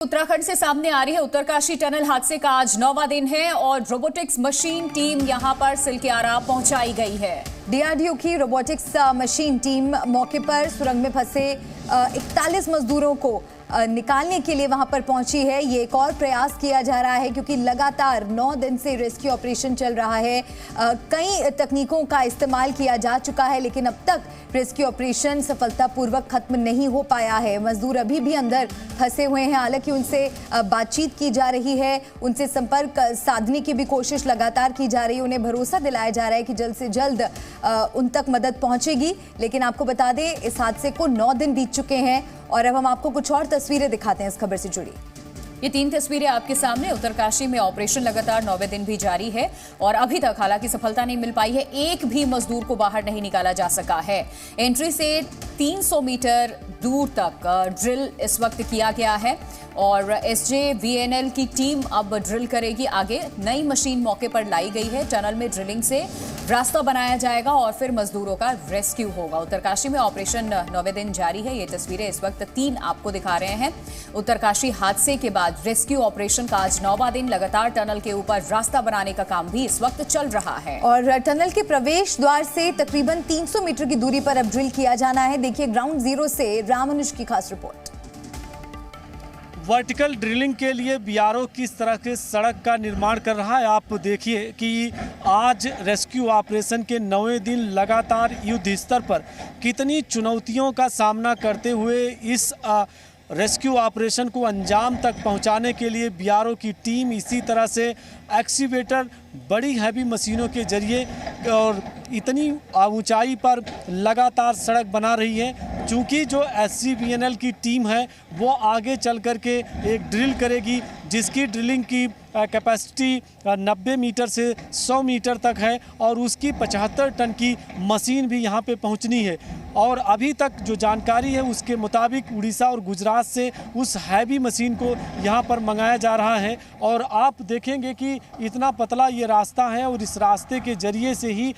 उत्तराखंड से सामने आ रही है उत्तरकाशी टनल हादसे का आज 9वां दिन है और रोबोटिक्स मशीन टीम यहां पर सिलक्यारा पहुंचाई गई है। डीआरडीओ की रोबोटिक्स मशीन टीम मौके पर सुरंग में फंसे 41 मजदूरों को निकालने के लिए वहां पर पहुंची है। ये एक और प्रयास किया जा रहा है क्योंकि लगातार 9 दिन से रेस्क्यू ऑपरेशन चल रहा है। कई तकनीकों का इस्तेमाल किया जा चुका है लेकिन अब तक रेस्क्यू ऑपरेशन सफलतापूर्वक खत्म नहीं हो पाया है। मजदूर अभी भी अंदर फंसे हुए हैं, हालांकि उनसे बातचीत की जा रही है, उनसे संपर्क साधने की भी कोशिश लगातार की जा रही है। उन्हें भरोसा दिलाया जा रहा है कि जल्द से जल्द उन तक मदद पहुंचेगी। लेकिन आपको बता दें इस हादसे को 9 दिन बीत चुके हैं और अब हम आपको कुछ और तस्वीरें दिखाते हैं इस खबर से जुड़ी। ये 3 तस्वीरें आपके सामने। उत्तरकाशी में ऑपरेशन लगातार 9वें दिन भी जारी है और अभी तक हालांकि सफलता नहीं मिल पाई है। एक भी मजदूर को बाहर नहीं निकाला जा सका है। एंट्री से 300 मीटर दूर तक ड्रिल इस वक्त किया गया है और SJVNL की टीम अब ड्रिल करेगी आगे। नई मशीन मौके पर लाई गई है। टनल में ड्रिलिंग से रास्ता बनाया जाएगा और फिर मजदूरों का रेस्क्यू होगा। उत्तरकाशी में ऑपरेशन 9वें दिन जारी है। ये तस्वीरें इस वक्त 3 आपको दिखा रहे हैं। उत्तरकाशी हादसे के बाद रेस्क्यू ऑपरेशन का आज 9वां दिन। लगातार टनल के ऊपर रास्ता बनाने का काम भी इस वक्त चल रहा है और टनल के प्रवेश द्वार से तकरीबन 300 मीटर की दूरी पर अब ड्रिल किया जाना है। देखिए ग्राउंड जीरो से रामानुज की खास रिपोर्ट। वर्टिकल ड्रिलिंग के लिए BRO किस तरह के सड़क का निर्माण कर रहा है। आप देखिए कि आज रेस्क्यू ऑपरेशन के 9वें दिन लगातार युद्ध स्तर पर कितनी चुनौतियों का सामना करते हुए इस रेस्क्यू ऑपरेशन को अंजाम तक पहुंचाने के लिए BRO की टीम इसी तरह से एक्सीवेटर, बड़ी हैवी मशीनों के जरिए और इतनी ऊंचाई पर लगातार सड़क बना रही है। चूँकि जो SJVNL की टीम है वो आगे चल कर के एक ड्रिल करेगी जिसकी ड्रिलिंग की कैपेसिटी 90 मीटर से 100 मीटर तक है और उसकी 75 टन की मशीन भी यहाँ पे पहुँचनी है। और अभी तक जो जानकारी है उसके मुताबिक उड़ीसा और गुजरात से उस हैवी मशीन को यहाँ पर मंगाया जा रहा है और आप देखेंगे कि इतना पतला ये रास्ता है और इस रास्ते के जरिए से ही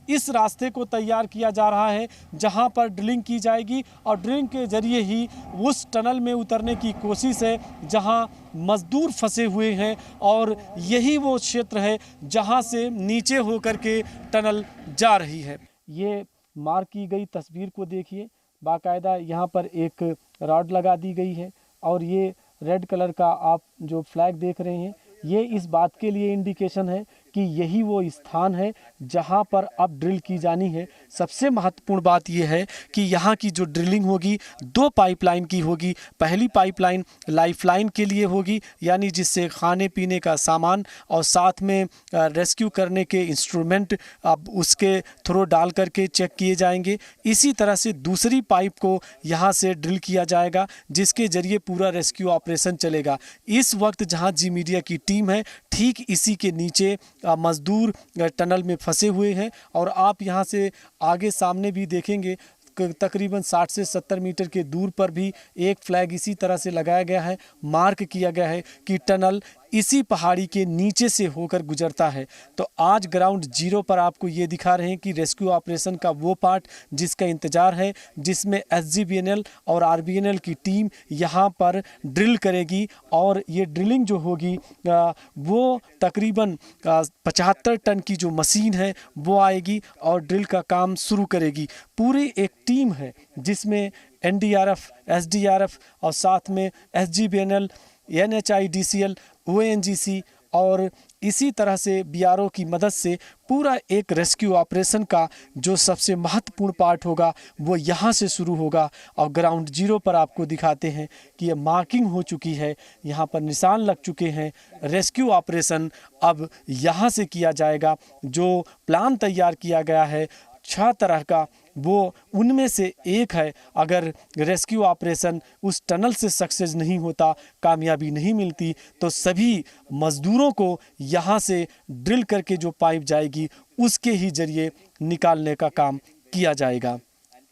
इस रास्ते को तैयार किया जा रहा है जहां पर ड्रिलिंग की जाएगी और ड्रिलिंग के जरिए ही उस टनल में उतरने की कोशिश है जहां मजदूर फंसे हुए हैं और यही वो क्षेत्र है जहां से नीचे होकर के टनल जा रही है। ये मार्क की गई तस्वीर को देखिए, बाकायदा यहाँ पर एक रॉड लगा दी गई है और ये रेड कलर का आप जो फ्लैग देख रहे हैं ये इस बात के लिए इंडिकेशन है कि यही वो स्थान है जहां पर अब ड्रिल की जानी है। सबसे महत्वपूर्ण बात यह है कि यहाँ की जो ड्रिलिंग होगी 2 पाइपलाइन की होगी। पहली पाइपलाइन लाइफलाइन के लिए होगी, यानी जिससे खाने पीने का सामान और साथ में रेस्क्यू करने के इंस्ट्रूमेंट अब उसके थ्रू डाल करके चेक किए जाएंगे। इसी तरह से दूसरी पाइप को यहाँ से ड्रिल किया जाएगा जिसके जरिए पूरा रेस्क्यू ऑपरेशन चलेगा। इस वक्त जहाँ जी मीडिया की टीम है ठीक इसी के नीचे मजदूर टनल में फंसे हुए हैं और आप यहां से आगे सामने भी देखेंगे तकरीबन 60 से 70 मीटर के दूर पर भी एक फ्लैग इसी तरह से लगाया गया है, मार्क किया गया है कि टनल इसी पहाड़ी के नीचे से होकर गुजरता है। तो आज ग्राउंड जीरो पर आपको ये दिखा रहे हैं कि रेस्क्यू ऑपरेशन का वो पार्ट जिसका इंतजार है, जिसमें SJVNL और RBNL की टीम यहाँ पर ड्रिल करेगी और ये ड्रिलिंग जो होगी वो तकरीबन 75 टन की जो मशीन है वो आएगी और ड्रिल का काम शुरू करेगी। पूरी एक टीम है जिसमें NDRF, SDRF और साथ में SJVNL, NHIDCL, ONGC और इसी तरह से BRO की मदद से पूरा एक रेस्क्यू ऑपरेशन का जो सबसे महत्वपूर्ण पार्ट होगा वो यहाँ से शुरू होगा। और ग्राउंड जीरो पर आपको दिखाते हैं कि ये मार्किंग हो चुकी है, यहाँ पर निशान लग चुके हैं। रेस्क्यू ऑपरेशन अब यहाँ से किया जाएगा। जो प्लान तैयार किया गया है 6 तरह का, वो उनमें से एक है। अगर रेस्क्यू ऑपरेशन उस टनल से सक्सेस नहीं होता, कामयाबी नहीं मिलती, तो सभी मज़दूरों को यहाँ से ड्रिल करके जो पाइप जाएगी उसके ही जरिए निकालने का काम किया जाएगा।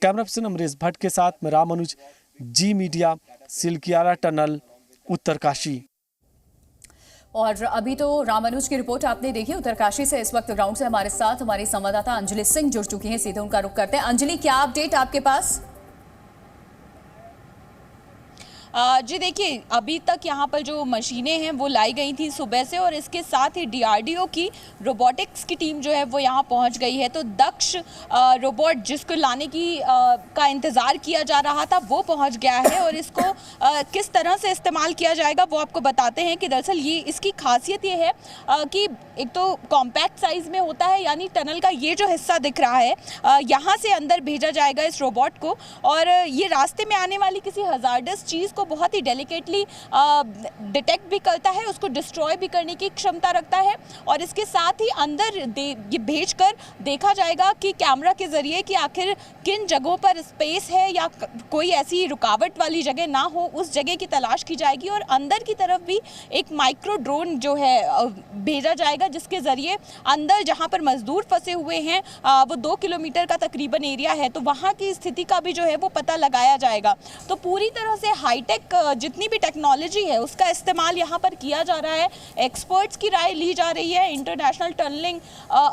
कैमरा पर्सन अमरीश भट्ट के साथ मैं रामानुज, जी मीडिया, सिलक्यारा टनल, उत्तरकाशी। और अभी तो रामानुज की रिपोर्ट आपने देखी उत्तरकाशी से। इस वक्त ग्राउंड से हमारे साथ हमारी संवाददाता अंजलि सिंह जुड़ चुकी हैं, सीधे उनका रुख करते हैं। अंजलि, क्या अपडेट आपके पास? जी देखिए, अभी तक यहाँ पर जो मशीनें हैं वो लाई गई थी सुबह से, और इसके साथ ही DRDO की रोबोटिक्स की टीम जो है वो यहाँ पहुँच गई है। तो दक्ष रोबोट जिसको लाने की का इंतज़ार किया जा रहा था वो पहुँच गया है, और इसको किस तरह से इस्तेमाल किया जाएगा वो आपको बताते हैं कि दरअसल ये इसकी खासियत ये है कि एक तो कॉम्पैक्ट साइज़ में होता है, यानी टनल का ये जो हिस्सा दिख रहा है यहाँ से अंदर भेजा जाएगा इस रोबोट को, और ये रास्ते में आने वाली किसी हजार्डस चीज़ को बहुत ही डेलिकेटली डिटेक्ट भी करता है, उसको डिस्ट्रॉय भी करने की क्षमता रखता है, और इसके साथ ही अंदर ये भेजकर देखा जाएगा कि कैमरा के ज़रिए कि आखिर किन जगहों पर स्पेस है या कोई ऐसी रुकावट वाली जगह ना हो, उस जगह की तलाश की जाएगी। और अंदर की तरफ भी एक माइक्रो ड्रोन जो है भेजा जाएगा, जिसके ज़रिए अंदर जहाँ पर मजदूर फंसे हुए हैं वो 2 किलोमीटर का तकरीबन एरिया है, तो वहाँ की स्थिति का भी जो है वो पता लगाया जाएगा। तो पूरी तरह से हाईटेक जितनी भी टेक्नोलॉजी है उसका इस्तेमाल यहाँ पर किया जा रहा है। एक्सपर्ट्स की राय ली जा रही है। इंटरनेशनल टनलिंग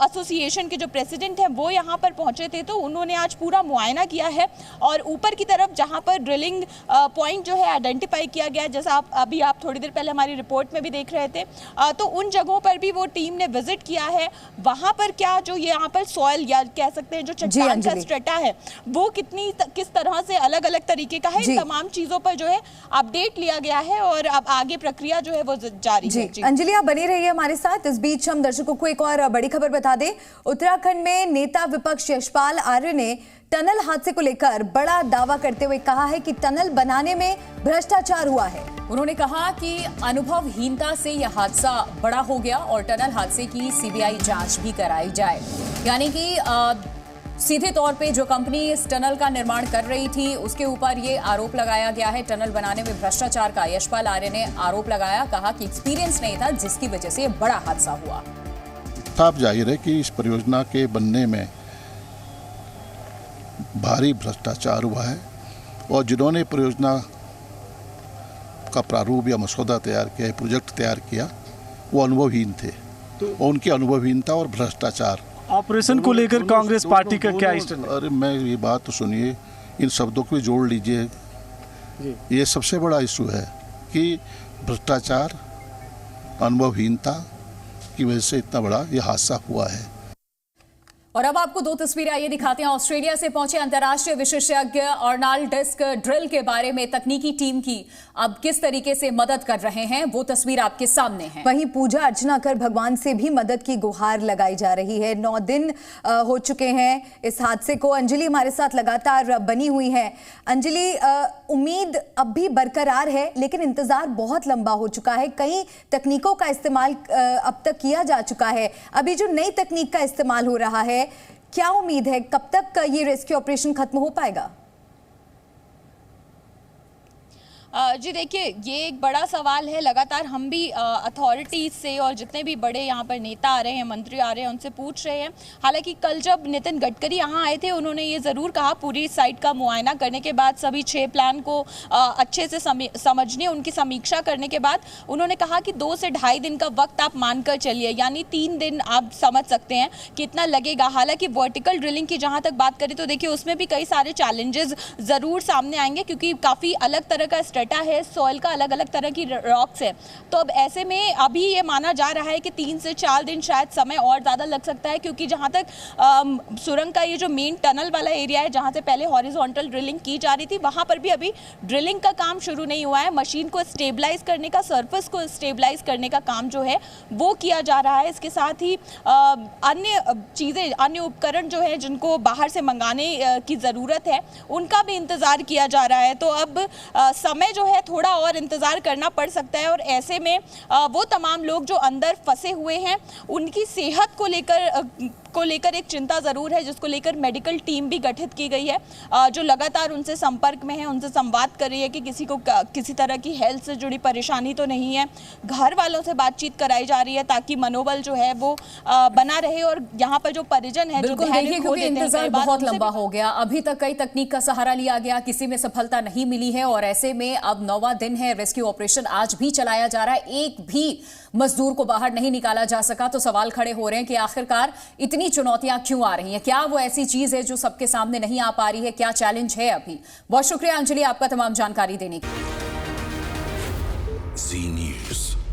एसोसिएशन के जो प्रेसिडेंट हैं वो यहाँ पर पहुँचे थे, तो उन्होंने आज पूरा मुआयना किया है, और ऊपर की तरफ जहाँ पर ड्रिलिंग पॉइंट जो है आइडेंटिफाई किया गया है, जैसा आप थोड़ी देर पहले हमारी रिपोर्ट में भी देख रहे थे, तो उन जगहों पर भी वो टीम ने विजिट किया है। वहाँ पर क्या जो यहाँ पर सॉइल या कह सकते हैं जो चट्टान का स्ट्रेटा है वो किस तरह से अलग अलग तरीके का है, इन तमाम चीजों पर जो है अपडेट लिया गया है, और अब आगे प्रक्रिया जो है वो जारी है। अंजलि, आप बनी रहिए हमारे साथ। इस बीच हम दर्शकों को एक और बड़ी खबर बता दें। उत्तराखंड में नेता विपक्ष यशपाल आर्य ने टनल हादसे को लेकर बड़ा दावा करते हुए कहा है कि टनल बनाने में भ्रष्टाचार हुआ है। उन्होंने कहा कि अनुभवहीनता से यह हादसा बड़ा हो गया और टनल हादसे की CBI जांच भी कराई जाए। यानी कि सीधे तौर पे जो कंपनी इस टनल का निर्माण कर रही थी उसके ऊपर ये आरोप लगाया गया है टनल बनाने में भ्रष्टाचार का। यशपाल आर्य ने आरोप लगाया, कहा कि एक्सपीरियंस नहीं था जिसकी वजह से बड़ा हादसा हुआ। साफ जाहिर है कि इस परियोजना के बनने में भारी भ्रष्टाचार हुआ है, और जिन्होंने परियोजना का प्रारूप या मसौदा तैयार किया, प्रोजेक्ट तैयार किया, वो अनुभवहीन थे। तो उनकी अनुभवहीनता और भ्रष्टाचार ऑपरेशन को लेकर कांग्रेस पार्टी का क्या स्टैंड? अरे मैं ये बात तो सुनिए, इन शब्दों को भी जोड़ लीजिए। ये सबसे बड़ा इशू है कि भ्रष्टाचार, अनुभवहीनता की वजह से इतना बड़ा ये हादसा हुआ है। और अब आपको 2 तस्वीरें आइए दिखाते हैं। ऑस्ट्रेलिया से पहुंचे अंतर्राष्ट्रीय विशेषज्ञ अर्नाल्ड डिस्क ड्रिल के बारे में तकनीकी टीम की अब किस तरीके से मदद कर रहे हैं वो तस्वीर आपके सामने है। वहीं पूजा अर्चना कर भगवान से भी मदद की गुहार लगाई जा रही है। 9 दिन हो चुके हैं इस हादसे को। अंजलि हमारे साथ लगातार बनी हुई है। अंजलि, उम्मीद अब भी बरकरार है, लेकिन इंतजार बहुत लंबा हो चुका है। कई तकनीकों का इस्तेमाल अब तक किया जा चुका है। अभी जो नई तकनीक का इस्तेमाल हो रहा है, क्या उम्मीद है कब तक ये रेस्क्यू ऑपरेशन खत्म हो पाएगा? जी देखिए, ये एक बड़ा सवाल है। लगातार हम भी अथॉरिटीज से और जितने भी बड़े यहाँ पर नेता आ रहे हैं, मंत्री आ रहे हैं, उनसे पूछ रहे हैं। हालांकि कल जब नितिन गडकरी यहाँ आए थे, उन्होंने ये ज़रूर कहा, पूरी साइट का मुआयना करने के बाद, सभी 6 प्लान को अच्छे से समझने, उनकी समीक्षा करने के बाद उन्होंने कहा कि 2 से ढाई दिन का वक्त आप मानकर चलिए, यानी 3 दिन आप समझ सकते हैं कितना लगेगा। हालांकि वर्टिकल ड्रिलिंग की जहाँ तक बात करें तो देखिए उसमें भी कई सारे चैलेंजेस ज़रूर सामने आएंगे, क्योंकि काफ़ी अलग तरह का है, सॉइल का अलग अलग तरह की रॉक्स है। तो अब ऐसे में अभी ये माना जा रहा है कि 3 से 4 दिन शायद समय और ज़्यादा लग सकता है, क्योंकि जहाँ तक सुरंग का ये जो मेन टनल वाला एरिया है, जहाँ से पहले हॉरिजॉन्टल ड्रिलिंग की जा रही थी, वहाँ पर भी अभी ड्रिलिंग का काम शुरू नहीं हुआ है। मशीन को स्टेबलाइज करने का, सरफेस को स्टेबलाइज करने का काम जो है वो किया जा रहा है। इसके साथ ही अन्य चीज़ें, अन्य उपकरण जो है जिनको बाहर से मंगाने की ज़रूरत है, उनका भी इंतज़ार किया जा रहा है। तो अब समय जो है थोड़ा और इंतज़ार करना पड़ सकता है, और ऐसे में वो तमाम लोग जो अंदर फंसे हुए हैं उनकी सेहत को लेकर एक चिंता ज़रूर है, जिसको लेकर मेडिकल टीम भी गठित की गई है, जो लगातार उनसे संपर्क में है, उनसे संवाद कर रही है कि किसी को किसी तरह की हेल्थ से जुड़ी परेशानी तो नहीं है। घर वालों से बातचीत कराई जा रही है ताकि मनोबल जो है वो बना रहे, और यहाँ पर जो परिजन है, बिल्कुल देखिए, क्योंकि इंतजार बहुत लंबा हो गया। अभी तक कई तकनीक का सहारा लिया गया, किसी में सफलता नहीं मिली है, और ऐसे में अब 9वां दिन है, रेस्क्यू ऑपरेशन आज भी चलाया जा रहा है, एक भी मजदूर को बाहर नहीं निकाला जा सका। तो सवाल खड़े हो रहे हैं कि आखिरकार इतनी चुनौतियां क्यों आ रही हैं? क्या वो ऐसी चीज है जो सबके सामने नहीं आ पा रही है? क्या चैलेंज है अभी? बहुत शुक्रिया अंजलि आपका तमाम जानकारी देने के लिए। Z News.